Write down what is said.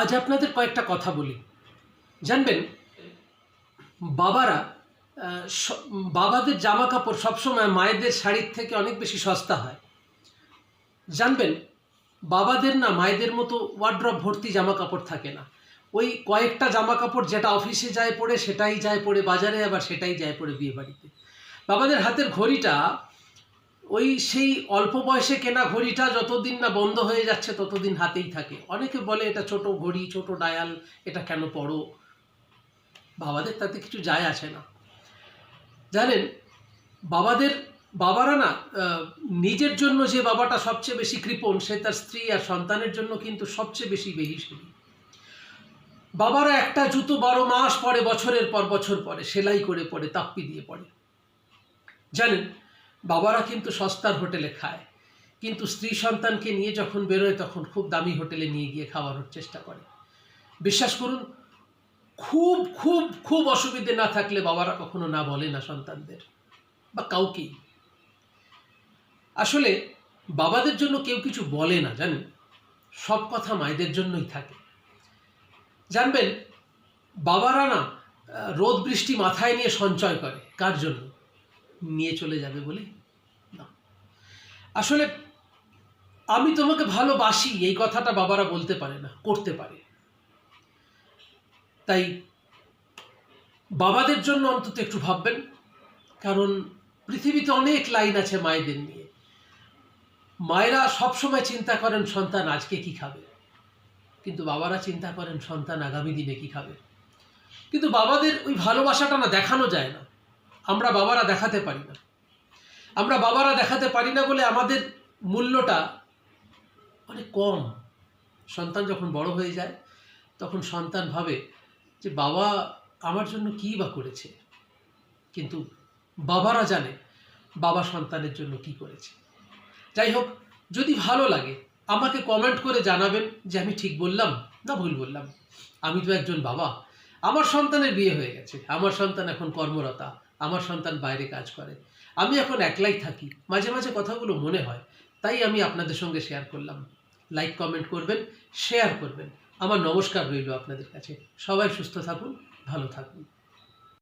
আজ আপনাদের কয়েকটা কথা বলি। জানবেন, বাবারা বাবাদের জামা কাপড় সবসময় মায়েদের শাড়ির থেকে অনেক বেশি সস্তা হয়। জানবেন, বাবাদের না মায়েদের মতো ওয়ার্ড্রপ ভর্তি জামা কাপড় থাকে না। ওই কয়েকটা জামা কাপড় যেটা অফিসে যায় পরে, সেটাই যায় পরে বাজারে, আবার সেটাই যায় পরে বিয়ে বাড়িতে। বাবাদের হাতের ঘড়িটা ওই সেই অল্প বয়সে কেনা ঘড়িটা যতদিন না বন্ধ হয়ে যাচ্ছে ততদিন হাতেই থাকে। অনেকে বলে এটা ছোট ঘড়ি, ছোট ডায়াল, এটা কেন পড়ো। বাবাদের তাতে কিছু যায় আসে না। জানেন, বাবারা না নিজের জন্য যে বাবাটা সবচেয়ে বেশি কৃপণ, সে তার স্ত্রী আর সন্তানের জন্য কিন্তু সবচেয়ে বেশি বেহিশলী। বাবারা একটা জুতো 12 মাস পরে, বছরের পর বছর পরে সেলাই করে পরে, তাপ্পি দিয়ে পরে। জানেন, বাবারা কিন্তু সস্তার হোটেলে খায়, কিন্তু স্ত্রী সন্তানকে নিয়ে যখন বেরোয় তখন খুব দামি হোটেলে নিয়ে গিয়ে খাওয়ানোর চেষ্টা করে। বিশ্বাস করুন, খুব খুব খুব অসুবিধে না থাকলে বাবারা কখনো না বলে না সন্তানদের বা কাউকেই। আসলে বাবাদের জন্য কেউ কিছু বলে না, জানেন, সব কথা মায়েদের জন্যই থাকে। জানবেন, বাবারা না রোদ বৃষ্টি মাথায় নিয়ে সঞ্চয় করে কার জন্য? নিয়ে চলে যাবে বলে না। আসলে আমি তোমাকে ভালোবাসি এই কথাটা বাবারা বলতে পারে না, করতে পারে। তাই বাবাদের জন্য অন্তত একটু ভাববেন, কারণ পৃথিবীতে অনেক লাইন আছে মায়েদের নিয়ে। মায়েরা সবসময় চিন্তা করেন সন্তান আজকে কি খাবে, কিন্তু বাবারা চিন্তা করেন সন্তান আগামী দিনে কি খাবে। কিন্তু বাবাদের ওই ভালোবাসাটা না দেখানো যায় না, আমরা বাবারা দেখাতে পারি না। আমরা বাবারা দেখাতে পারি না বলে আমাদের মূল্যটা অনেক কম। সন্তান যখন বড় হয়ে যায় তখন সন্তান ভাবে যে বাবা আমার জন্য কী বা করেছে, কিন্তু বাবারা জানে বাবা সন্তানের জন্য কি করেছে। যাই হোক, যদি ভালো লাগে আমাকে কমেন্ট করে জানাবেন যে আমি ঠিক বললাম না ভুল বললাম। আমি তো একজন বাবা, আমার সন্তানের বিয়ে হয়ে গেছে, আমার সন্তান এখন কর্মরতা, আমার সন্তান বাইরে কাজ করে, আমি এখন একলাই থাকি, মাঝে মাঝে কথাগুলো মনে হয়, তাই আমি আপনাদের সঙ্গে শেয়ার করলাম। লাইক কমেন্ট করবেন, শেয়ার করবেন। আমার নমস্কার রইল আপনাদের কাছে। সবাই সুস্থ থাকুন, ভালো থাকুন।